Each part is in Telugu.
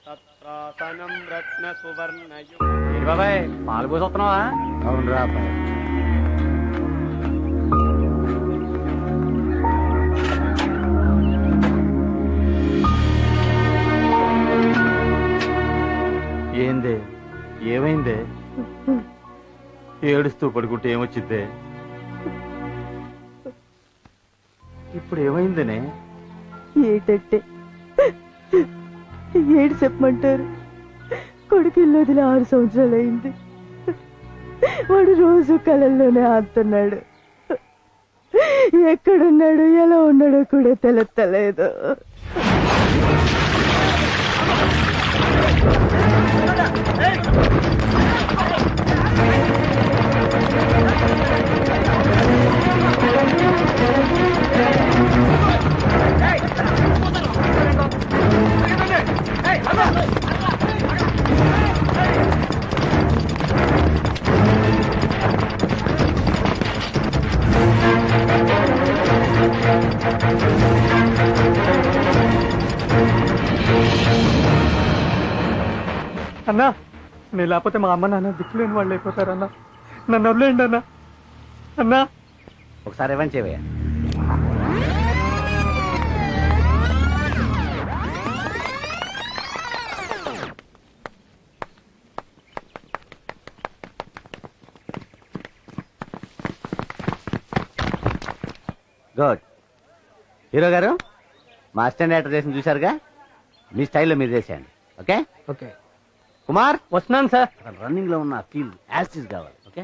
తత్రాసనం రత్న సువర్ణయు బాబాయ్ పాలు పోసొస్తున్నావా? అవునరా అబ్బాయి. ఏందే ఏమైందే? ఏడుస్తూ పడుకుంటే ఏమొచ్చిద్దే? ఇప్పుడు ఏమైందనే? ఏటంటే ఏడు చెప్పమంటారు. కొడుకుల్లో వదిలి 6 సంవత్సరాలు అయింది. వాడు రోజు కళల్లోనే ఆడుతున్నాడు. ఎక్కడున్నాడు ఎలా ఉన్నాడో కూడా తెలుస్తలేదు. అన్నా నేను లేకపోతే మా అమ్మ నాన్న దిక్కులేని వాళ్ళు అయిపోతారన్నా. నన్ను వదిలేయండి అన్నా. అన్నా ఒకసారి ఇవ్వండి చేయవయ్యా. గుడ్. హీరో గారు మా అసిస్టెంట్ డైరెక్టర్ చేసిన చూశారుగా, మీ స్టైల్లో మీరు చేసేయండి. ఓకే ఓకే కుమార్, వస్తున్నాను సార్. రన్నింగ్ లో ఉన్న ఫీల్ యాసిస్ కావాలి. ఓకే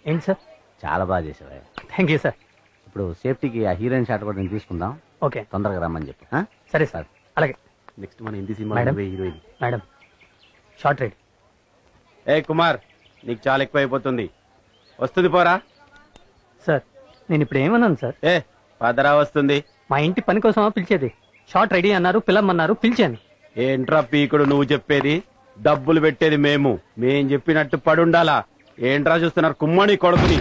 ఏంటి సార్? చాలా బాగా చేసావా. Thank you sir. ఇప్పుడు సేఫ్టీకి ఆ హీరోయిన్ షాట్ కూడా నేను తీసుకుందాం. ఓకే తొందరగా రమ్మని చెప్పు. సరే సార్. అలాగే. నెక్స్ట్ మన Hindi cinema madam. Heroine. Madam shot ready. ఏ కుమార్, నీకు చాలా ఎక్కువ అయిపోతుంది. వస్తుంది పోరా. సార్ నేను ఇప్పుడు ఏమన్నాను సార్? ఏ పదరా వస్తుంది. మా ఇంటి పని కోసమా పిలిచేది? షార్ట్ రెడీ అన్నారు, పిల్లమన్నారు, పిలిచాను. ఏంట్రా పీకుడు నువ్వు చెప్పేది? డబ్బులు పెట్టేది మేం చెప్పినట్టు పడుండాలా? ఏంట్రా చూస్తున్నారు కుమ్మని కొడుకుని?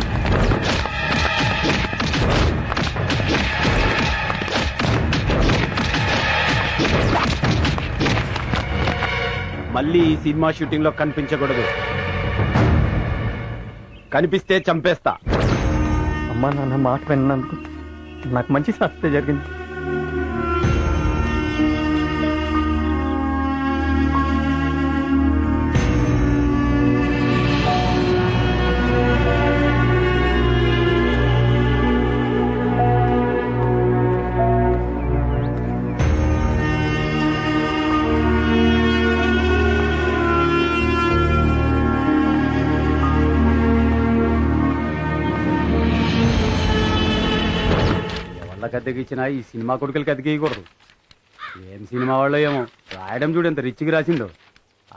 మళ్ళీ ఈ సినిమా షూటింగ్ లో కనిపించకూడదు. కనిపిస్తే చంపేస్తా. అమ్మా నాన్న మాట విన్నందుకు నాకు మంచి శాస్త్రే జరిగింది. అద్దెకిచ్చినా ఈ సినిమా కొడుకులకి అద్దెకేయకూడదు. ఏం సినిమా వాళ్ళు ఏమో రాయడం చూడు ఎంత రిచ్కి రాసిందో.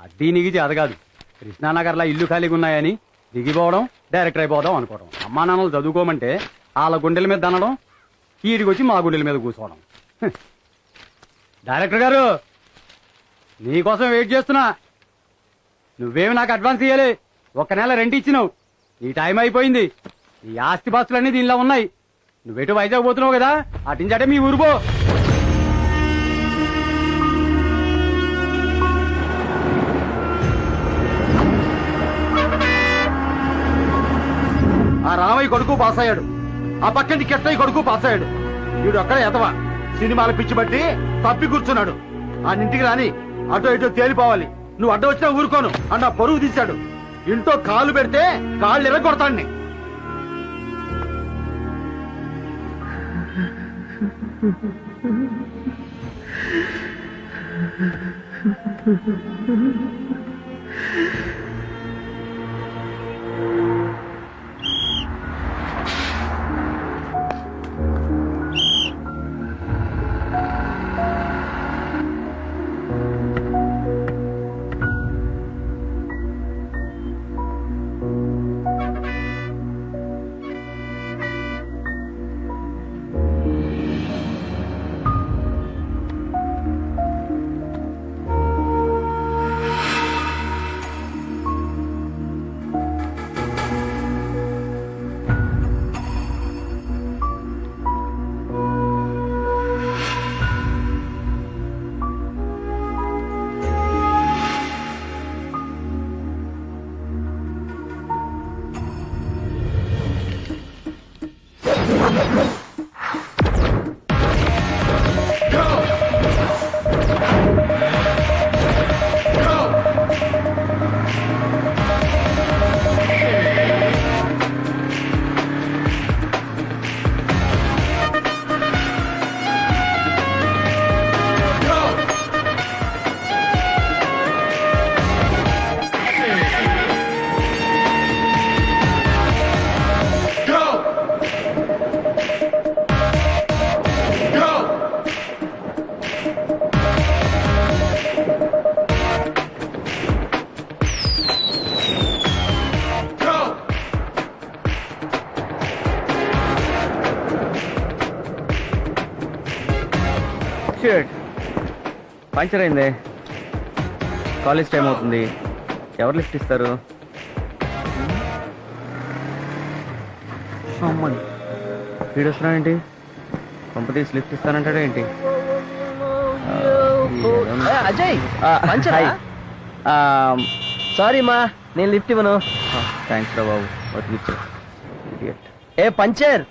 అద్దీ నిగిచి అదగాదు. కృష్ణానగర్లో ఇల్లు ఖాళీగా ఉన్నాయని దిగిపోవడం, డైరెక్టర్ అయిపోదాం అనుకోవడం. అమ్మా నాన్నలు చదువుకోమంటే వాళ్ళ గుండెల మీద దనడం, ఈడికి వచ్చి మా గుండెల మీద కూర్చోవడం. డైరెక్టర్ గారు నీకోసం వెయిట్ చేస్తున్నా. నువ్వేమి నాకు అడ్వాన్స్ ఇయ్యాలి. 1 నెల రెంట్ ఇచ్చినావు. నీ టైం అయిపోయింది. ఈ ఆస్తి పాస్తులన్నీ దీనిలో ఉన్నాయి. నువ్వేటు వైజాగ్ పోతున్నావు కదా, అటించాటే మీ ఊరు పో. ఆ రామయ్య కొడుకు పాస్ అయ్యాడు. ఆ పక్కంటి కెట్టయ్య కొడుకు పాస్ అయ్యాడు. వీడు అక్కడ ఎదవా సినిమాల పిచ్చి బట్టి తప్పి కూర్చున్నాడు. ఆ ఇంటికి రాని అటో ఇటో తేలిపోవాలి. నువ్వు అడ్డ వచ్చినా ఊరుకోను అన్న పరువు తీశాడు. ఇంట్లో కాలు పెడితే కాళ్ళు ఎర్రగొడతాన్ని. పంచర్ అయింది, కాలేజ్ టైం అవుతుంది, ఎవరు లిఫ్ట్ ఇస్తారు? అమ్మని వీడు వస్తున్నాడేంటి? కంపెనీస్ లిఫ్ట్ ఇస్తానంటాడా ఏంటి? అజయ్ సారీ మా, నేను లిఫ్ట్ ఇవ్వను. థ్యాంక్స్ రా బాబు, బతికిచ్చు. ఏ పంచర్,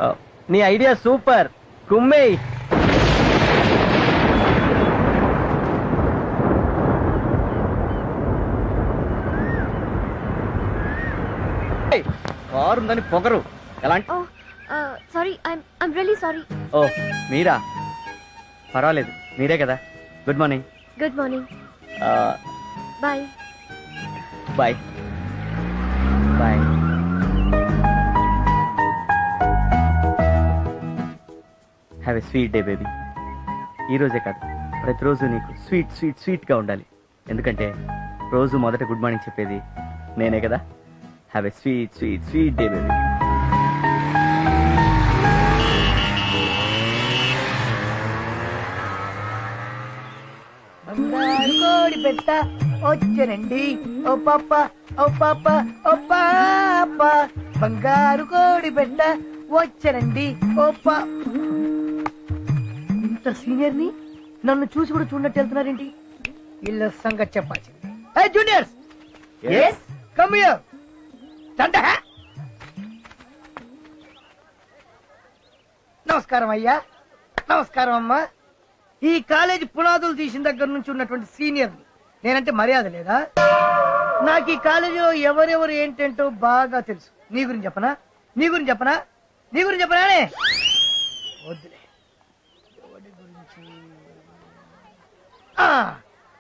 నీ ఐడియా సూపర్, కుమ్మేయ్. కారు ఉందని పొగరు ఎలాంటి? Sorry, I'm really sorry. ఓ మీరా, పర్వాలేదు, మీరే కదా. Good morning. Good morning. Bye. Bye bye. Have a sweet day baby. ఈరోజే కాదు, ప్రతిరోజు నీకు స్వీట్ స్వీట్ స్వీట్గా ఉండాలి. ఎందుకంటే రోజు మొదట గుడ్ మార్నింగ్ చెప్పేది నేనే కదా. Have a sweet sweet sweet day baby. బంగారు కోడి పెట్ట వచ్చనండి, ఓ పాప ఓ పాప ఓ పాప, బంగారు కోడి పెట్ట వచ్చనండి ఓ పా. ఇంత సీనియర్ ని నన్ను చూసి కూడా చూడనట్టు వెళ్తున్నారేంటి? వీళ్ళ సంగతి చెప్పాల్సింది. హే జూనియర్స్, yes come here. దండ. నమస్కారం అయ్యా. నమస్కారం అమ్మా. ఈ కాలేజీ పునాదులు తీసిన దగ్గర నుంచి ఉన్నటువంటి సీనియర్ నేనంటే మర్యాద లేదా? నాకు ఈ కాలేజీలో ఎవరెవరు ఏంటంటో బాగా తెలుసు. నీ గురించి చెప్పనా? నీ గురించి చెప్పనా? నీ గురించి చెప్పనానే? వద్దులే. ఎవరి గురించి?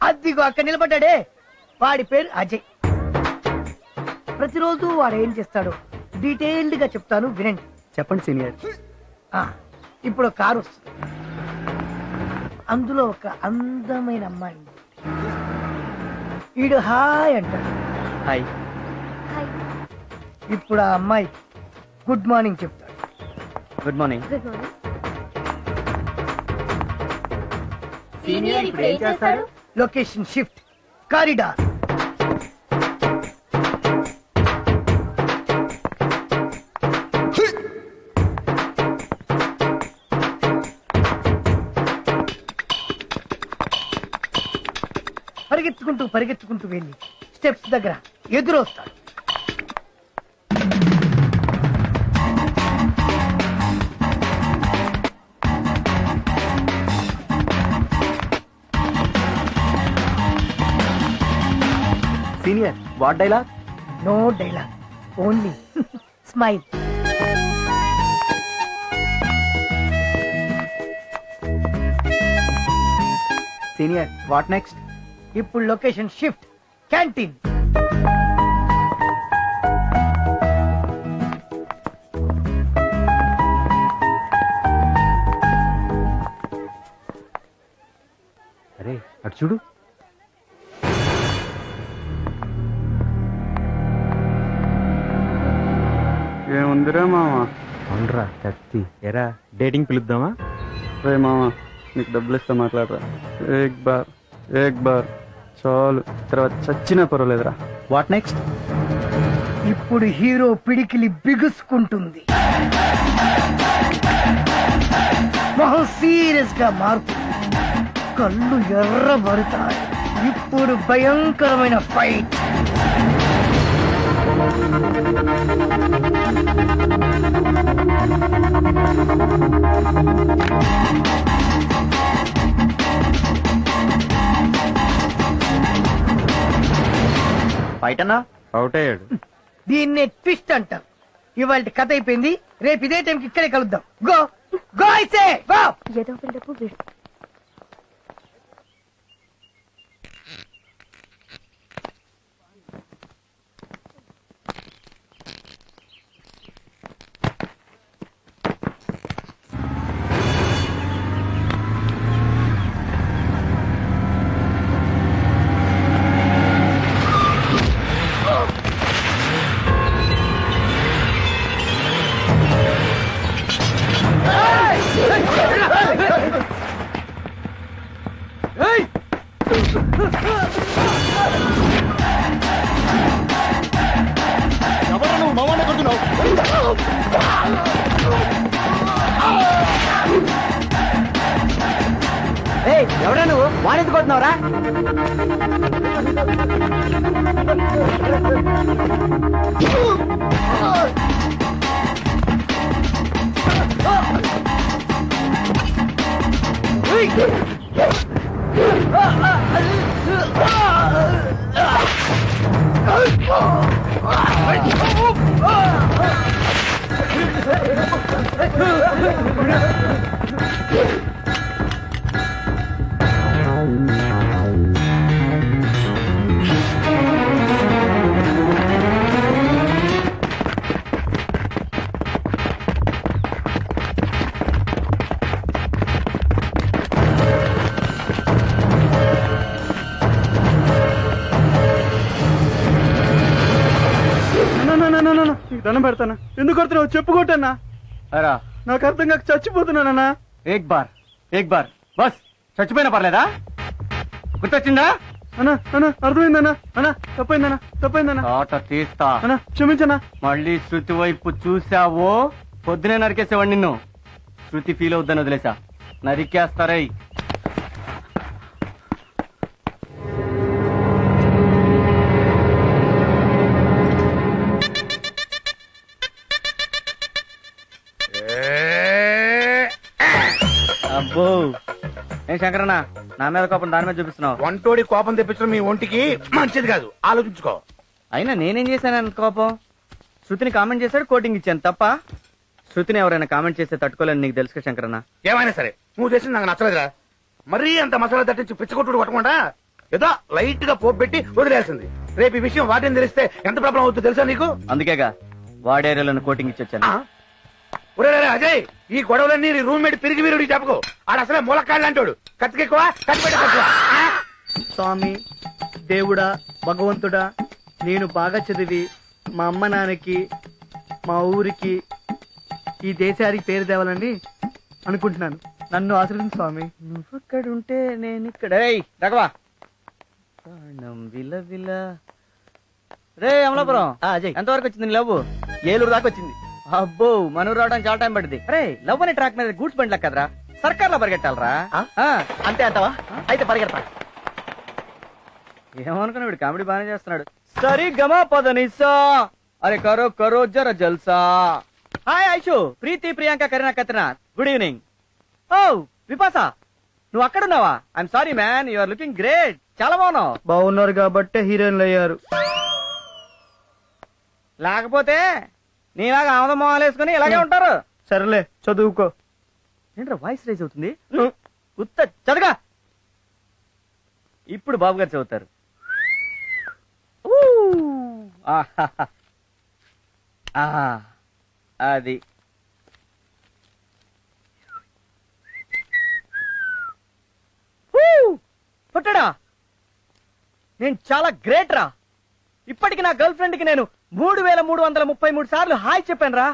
అద్దిగో అక్కడ నిలబడ్డాడే, వాడి పేరు అజయ్. ప్రతిరోజు వాడు ఏం చేస్తాడో డీటెయిల్డ్ గా చెప్తాను, వినండి. చెప్పండి సీనియర్. ఇప్పుడు కారు వస్తుంది, అందులో ఒక అందమైన అమ్మాయి ఉంది. ఈడు హాయ్ అంటాడు. హాయ్. హాయ్. ఇప్పుడు ఆ అమ్మాయి గుడ్ మార్నింగ్ చెప్తాడు. Good morning. Good morning. Senior ఇప్పుడు ఏం చేస్తారు? Location shift, corridor. పరిగెత్తుకుంటూ పరిగెత్తుకుంటూ వెళ్ళి స్టెప్స్ దగ్గర ఎదురొస్తాడు. Senior, what dialogue? No dialogue, only smile. Senior, what next? ఇప్పుడు లొకేషన్ షిఫ్ట్, క్యాంటీన్. అరే అటు చూడు. ఏముందిరా మామ? అవునరా కత్తి. ఎరా డేటింగ్ పిలుద్దామా? రే మామ, నీకు డబ్బులు ఇస్తా మాట్లాడరా. ఏక్ బార్ చాలు, తర్వాత చచ్చినా పర్వాలేదురా. What next? ఇప్పుడు హీరో పిడికిలి బిగుసుకుంటుంది, మొహం సీరియస్ గా మారుతుంది, కళ్ళు ఎర్రబడతాయి. ఇప్పుడు భయంకరమైన ఫైట్. ఫైట్ అన్నా? అవుట్ అయ్యాడు. దీన్నే ట్విస్ట్ అంటారు. ఇవాళ కథ అయిపోయింది, రేపు ఇదే టైంకి ఇక్కడే కలుద్దాం. గో గో ఐసే గో. ఏదో పిల్లపు వీడు. ఎవరు నువ్వు మమ్మల్ని కొడుతున్నావు? ఎవడా నువ్వు వాడెందుకు కొడుతున్నావురా? నీకు దండం పెడతానా? ఎందుకు కొడుతున్నావు చెప్పు కొట్టన్నా. అరా నాకు అర్థం కాక చచ్చిపోతున్నానన్నా. ఏక్ బార్ బస్ చచ్చిపోయినా పర్లేదా? గుర్తొచ్చిందా? అన్నా అర్థమైందన్నా. తప్పైందన్నా. ఆట తీస్తా. అన్నా క్షమించన్నా. మళ్ళీ శృతి వైపు చూసావో పొద్దునే నరికేసేవాడు నిన్ను. శృతి ఫీల్ అవుద్దని వదిలేసా. నరికేస్తారై. అబ్బో ఏం శంకరన్న, నా మీద కోపం దాని మీద చూపిస్తున్నావు. వంటోడి కోపం తెప్పించడం మీ ఒంటికి మంచిది కాదు, ఆలోచించుకో. అయినా నేనేం చేశాను కోపం? శృతిని కామెంట్ చేశాడు, కోటింగ్ ఇచ్చాను తప్ప. శృతిని ఎవరైనా కామెంట్ చేస్తే తట్టుకోలేని నీకు తెలుసు శంకరన్న. ఏమైనా సరే నువ్వు చేసింది నాకు నచ్చలేదురా. మరీ అంత మసాలా తట్టించి పిచ్చకొట్టుడు కొట్టకుండా ఏదో లైట్ గా పోపు పెట్టి వదిలేసింది. రేపు ఈ విషయం వాటిని తెలిస్తే ఎంత ప్రాబ్లం అవుతుందో తెలుసా నీకు? అందుకేగా వాడేరియాలను కోటింగ్ ఇచ్చొచ్చాను. ఒరే అజయ్, ఈ గొడవలన్నీ రూమ్మేట్ పిరిగి వీరుడి చెప్పకు. ఆడ అసలే మూలకాళ్ళు అంటాడు. కత్తికెక్కువ కత్తిపెట్ట తక్కువ. స్వామి, దేవుడా, భగవంతుడా, నేను బాగా చదివి మా అమ్మ నాన్నకి, మా ఊరికి, ఈ దేశానికి పేరు తేవాలని అనుకుంటున్నాను. నన్ను ఆశ్రయించు స్వామి. నువ్వు అక్కడుంటే నేను ఇక్కడ. తగవా విల రే అమలాపురం, అజయ్ ఎంతవరకు వచ్చింది నీ లవ్? ఏలూరు దాకా వచ్చింది. అబ్బో మనూరు రావడానికి చాలా టైం పడింది. అరే లవ్ అనే ట్రాక్ మీద గూడ్స్ బండి కదరా, సర్కార్ లో పరిగెట్టాలరా. అంతే అంటావా? అయితే పరిగెడతా. ఏమనుకున్నా వీడు కామెడీ బాగానే చేస్తున్నాడు. సరి గమా పదనిసా, అరే కరో కరో జర జల్సా. Hi Aishu, Preeti, Priyanka, Kareena, Katrina, good evening. ఓ విపాసా, నువ్వు అక్కడున్నావా? I'm sorry man, you are looking great. చాలా బాగున్నావు. బాగున్నారు కాబట్టే హీరోయిన్లు అయ్యారు. లేకపోతే నీలాగా ఆమద మొహాలు వేసుకుని ఇలాగే ఉంటారు. సరేలే చదువుకో. ఏంట్రా వాయిస్ రైజ్ అవుతుంది? ఉత్త చదగా. ఇప్పుడు బాబు గారు చదువుతారు. అది పుట్టడా, నేను చాలా గ్రేట్ రా. ఇప్పటికి నా గర్ల్ ఫ్రెండ్ కి నేను 3333 సార్లు హాయ్ చెప్పాను రా.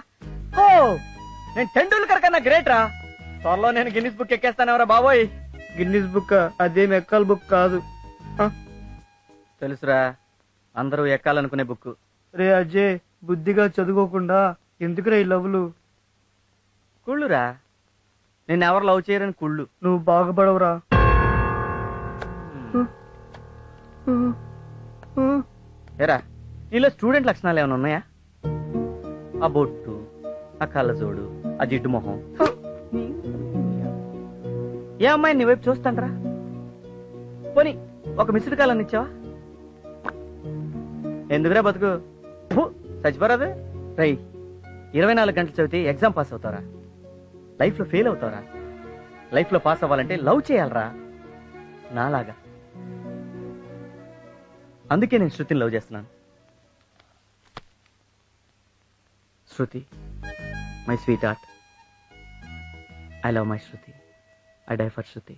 ఓ నేను టెండూల్కర్ కన్నా గ్రేట్ రా. త్వరలో నేను గిన్నిస్ బుక్ ఎక్కేస్తానవరా బాబోయ్. గిన్నిస్ బుక్ అదేం ఎక్కల బుక్ కాదు. తెలుసురా, అందరూ ఎక్కాలనుకునే బుక్. రే అజయ్, బుద్ధిగా చదువుకోకుండా ఎందుకురా ఈ లవ్లు? కుళ్ళురా, నిన్ను ఎవరు లవ్ చేయరని కుళ్ళు. నువ్వు బాగుపడవురా. ఏరా నీలో స్టూడెంట్ లక్షణాలు ఏమైనా ఉన్నాయా? ఆ బొట్టు, ఆ కళ్ళజోడు, ఆ జిడ్డు మొహం. ఏ అమ్మాయిని నీ వైపు చూస్తాంట్రా? పోనీ ఒక మిస్డ్ కాల్ అని ఇచ్చావా? ఎందుకురా బతుకు, చచ్చిపోరాదు. రై 24 గంటలు చదివితే ఎగ్జామ్ పాస్ అవుతారా? లైఫ్ లో ఫెయిల్ అవుతారా? లైఫ్ లో పాస్ అవ్వాలంటే లవ్ చేయాలరా, నాలాగా. అందుకే నేను శృతిని లవ్ చేస్తున్నాను. Shruti, my sweet heart, I love my Shruti, I die for Shruti.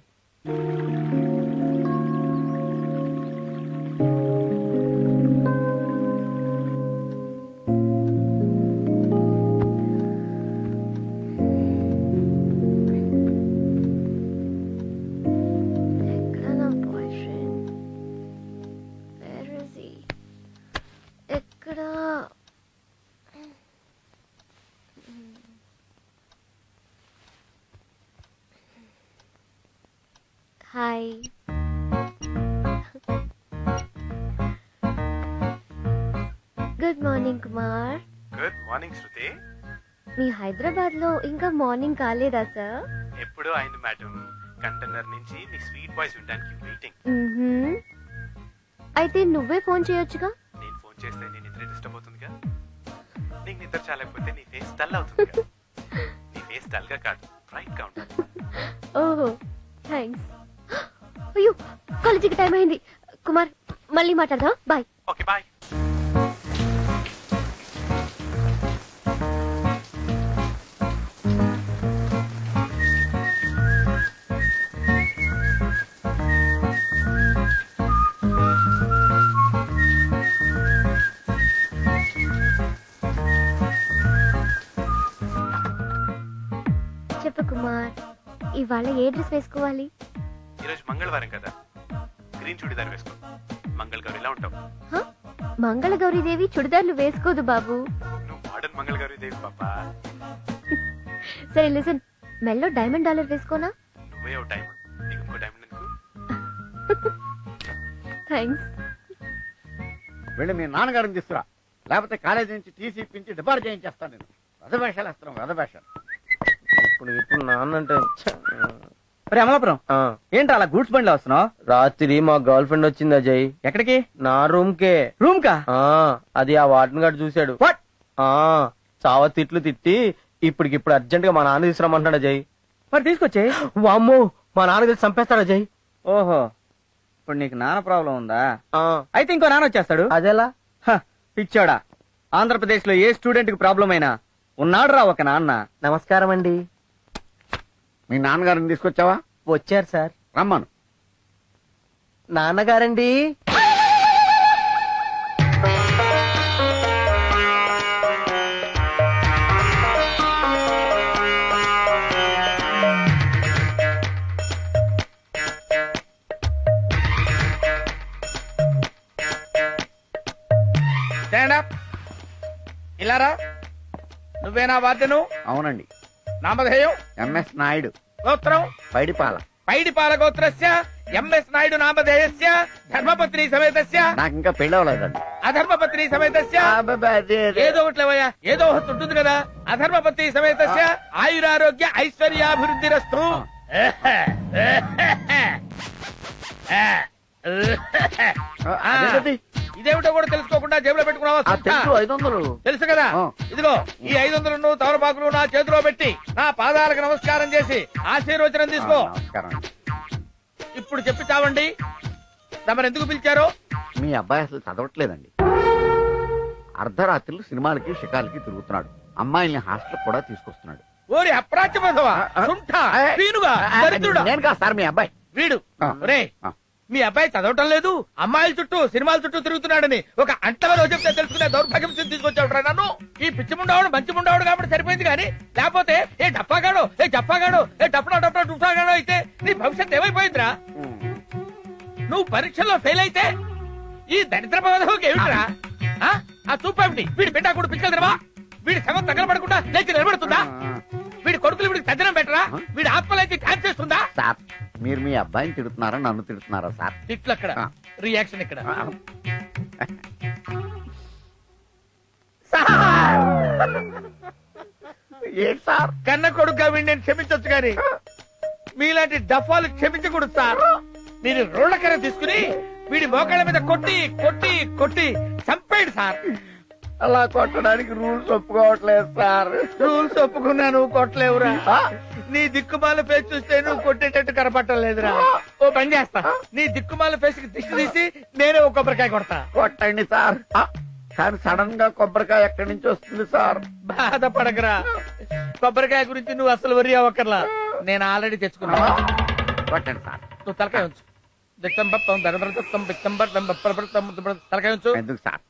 ఎక్కడ నా boyfriend? Bye. Good morning Kumar. Good morning Shruti. మీ హైదరాబాద్ లో ఇంకా మార్నింగ్ కాలేదా సార్? ఎప్పుడు అయింది మేడం. కంటైనర్ నుంచి మీ స్వీట్ వాయిస్ వినడానికి వెయిటింగ్. అయితే నువ్వే ఫోన్ చేయొచ్చుగా. నేను ఫోన్ చేస్తే నీ నిద్ర డిస్టర్బ్ అవుతుందిగా. నీకు నిద్ర చాలకపోతే నీ ఫేస్ డల్ అవుతుందిగా. నీ ఫేస్ డల్ గా కాదు, బ్రైట్ గా ఉంటుంది. ఓహో థ్యాంక్స్. అయ్యో కాలేజీకి టైం అయింది. కుమార్ మళ్ళీ మాట్లాడదాం. బాయ్. Okay bye. చెప్పు కుమార్, ఇవాళ ఏ డ్రెస్ వేసుకోవాలి? ఈరోజు మంగళవారం కదా, గ్రీన్ చుడిదార్ వేసుకో. మంగళగౌరి ఇలా ఉంటావు. మంగళగౌరీదేవి చుడిదార్లు వేసుకోదు బాబు. నువ్వు మోడర్న్ మంగళగౌరి దేవి పాపా. సరే లిసన్, మెల్లో డైమండ్ డాలర్ వేసుకోనా? నువ్వే ఓ డైమండ్, నీకు ఇంకో డైమండ్ ఎందుకు? థ్యాంక్స్. వెళ్ళి మీ నాన్నగారిని తీసుకురా, లేకపోతే కాలేజీ నుంచి టీసీ ఇప్పించి డిపార్ట్ చేయించేస్తాను. నేను రథవేషాలు వేస్తున్నాం, రథవేషాలు. ఇప్పుడు నాన్న అంటే అమలాపురం ఏంటి అలా గూడ్స్ బండిలో వస్తున్నావు? రాత్రి మా గర్ల్ ఫ్రెండ్ వచ్చింది అజయ్. ఎక్కడికి? నా రూమ్ కే. రూమ్ కా? అది ఆ వార్డెన్ గారు చూశాడు. చావ తిట్లు తిట్టి ఇప్పటికిప్పుడు అర్జెంట్ గా మా నాన్న తీసుకురమ్మంటాడు అజయ్. మరి తీసుకొచ్చే. వామ్మో, మా నాన్న తెలిసి చంపేస్తాడు అజయ్. ఓహో, ఇప్పుడు నీకు నాన్న ప్రాబ్లం ఉందా? అయితే ఇంకో నాన్న వచ్చేస్తాడు. అదేలా? పిచ్చోడా, ఆంధ్రప్రదేశ్ లో ఏ స్టూడెంట్ కి ప్రాబ్లం అయినా ఉన్నాడు రా ఒక నాన్న. నమస్కారం అండి. మీ నాన్నగారిని తీసుకొచ్చావా? వచ్చారు సార్. రమ్మను. నాన్నగారండి. Stand up. ఇలారా. నువ్వేనా వార్డెను? అవునండి. నామధేయం? ఎంఎస్ నాయుడు. గోత్రం? పైడిపాల. పైడిపాల గోత్రస్య ఎంఎస్ నాయుడు నామధేయస్య ధర్మపత్ని సమేతస్య. నాకు ఇంకా పెళ్లి అవ్వలేదండి. అధర్మపత్ని సమేతస్య. ఏదో ఒకటి లేవయ్యా, ఏదో ఒకటి ఉంటుంది కదా. అధర్మపత్ని సమేతస్య ఆయురారోగ్య ఐశ్వర్యాభివృద్ధిరస్తు. ఇదేమిటో కూడా తెలుసుకోకుండా జేబులో పెట్టుకున్నావా? 500 తెలుసు కదా. ఇదిగో ఈ 500 తమలపాకులు నా చేతిలో పెట్టి నా పాదాలకు నమస్కారం చేసి ఆశీర్వచనం తీసుకో. ఇప్పుడు చెప్పి చావండి, తమరు ఎందుకు పిలిచారో? మీ అబ్బాయి అసలు చదవట్లేదండి. అర్ధరాత్రులు సినిమాలకి షికార్లకి తిరుగుతున్నాడు. అమ్మాయిల్ని హాస్టల్ కూడా తీసుకొస్తున్నాడు. ఓరి అప్రాచ్యమధవా, సుంఠా, పీనుగా, దరిద్రుడా. నేను కాదు సార్, మీ అబ్బాయి. వీడు రే, మీ అబ్బాయి చదవటం లేదు, అమ్మాయిల చుట్టూ సినిమాల చుట్టూ తిరుగుతున్నాడని ఒక అంటలో చెప్తే తెలుసుకునే దౌర్భాగ్యం తీసుకొచ్చాడు నన్ను. ఈ పిచ్చి ముండావాడు మంచి ముండావాడు కాబట్టి సరిపోయింది, కానీ లేకపోతే ఏ డప్పాగాడో ఏ జప్పాగాడో ఏ డప్పనా డప్పనా డుఫాగాడో అయితే నీ భవిష్యత్ ఏమైపోయిందిరా? నువ్వు పరీక్షల్లో ఫెయిల్ అయితే ఈ దరిద్ర పదవికి ఏమిట్రా? ఆ చూపేమిటి? వీడి బిడ్డ కూడా పిచ్చలు తినవా? వీడి శవం తగలబడకుండా లేచి నిలబడుతుందా? వీడి కొడుకులు వీడికి తద్దనం పెట్టరా? వీడి ఆత్మలైతే ఛాన్స్ చేస్తుందా? సార్, మీరు మీ అబ్బాయిని తిడుతున్నారా, నన్ను తిడుతున్నారా సార్? తిట్లు అక్కడ, రియాక్షన్ ఇక్కడ. ఏంటి సార్? కన్న కొడుకు వీడిని నేను క్షమించొచ్చు కానీ మీలాంటి డఫాలు క్షమించకూడదు సార్. మీరు రోళ్లకర తీసుకుని వీడి మోకాళ్ళ మీద కొట్టి కొట్టి కొట్టి చంపేయండి సార్. అలా కొట్టడానికి రూల్స్ ఒప్పుకోవట్లేదు సార్. రూల్స్ ఒప్పుకున్నా నువ్వు కొట్టలేవురా. నీ దిక్కుమాల ఫేస్ చూస్తే నువ్వు కొట్టేటట్టు కనపట్టలేదురా. ఓ పని చేస్తా, నీ దిక్కుమాల ఫేస్ కి దిష్టి తీసి నేనే ఒక కొబ్బరికాయ కొడతా. కొట్టండి సార్. కానీ సడన్ గా కొబ్బరికాయ ఎక్కడి నుంచి వస్తుంది సార్? బాధపడకరా, కొబ్బరికాయ గురించి నువ్వు అసలు వరి అవ్వకర్లా, నేను ఆల్రెడీ తెచ్చుకున్నా. కొట్టండి సార్. నువ్వు తలకాయ ఉంచు. తలకాయ ఉంచు. ఎందుకు సార్?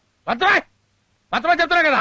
మంత్రమా చెప్తున్నా కదా.